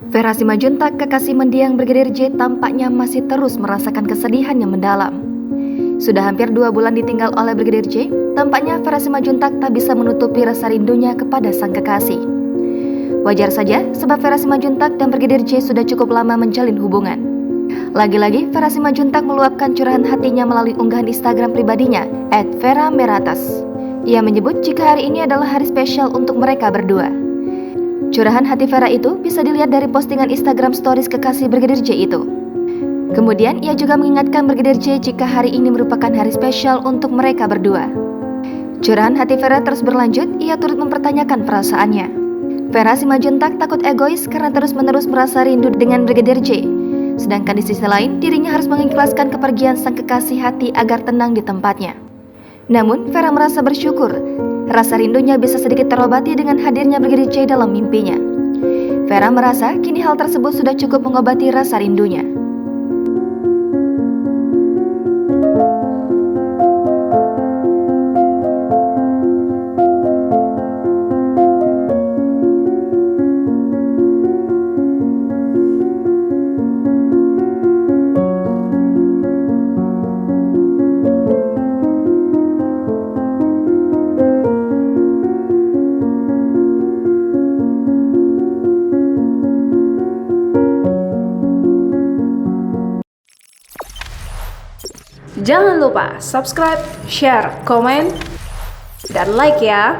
Vera Simanjuntak, kekasih mendiang Brigadir J, tampaknya masih terus merasakan kesedihan yang mendalam. Sudah hampir 2 bulan ditinggal oleh Brigadir J, tampaknya Vera Simanjuntak tak bisa menutupi rasa rindunya kepada sang kekasih. Wajar saja, sebab Vera Simanjuntak dan Brigadir J sudah cukup lama menjalin hubungan. Lagi-lagi, Vera Simanjuntak meluapkan curahan hatinya melalui unggahan Instagram pribadinya, @vera_meratas. Ia menyebut jika hari ini adalah hari spesial untuk mereka berdua. Curahan hati Vera itu bisa dilihat dari postingan Instagram stories kekasih Brigadir J itu. Kemudian, ia juga mengingatkan Brigadir J jika hari ini merupakan hari spesial untuk mereka berdua. Curahan hati Vera terus berlanjut, ia turut mempertanyakan perasaannya. Vera Simanjuntak takut egois karena terus-menerus merasa rindu dengan Brigadir J. Sedangkan di sisi lain, dirinya harus mengikhlaskan kepergian sang kekasih hati agar tenang di tempatnya. Namun, Vera merasa bersyukur, rasa rindunya bisa sedikit terobati dengan hadirnya Brigadir J dalam mimpinya. Vera merasa kini hal tersebut sudah cukup mengobati rasa rindunya. Jangan lupa subscribe, share, komen, dan like ya.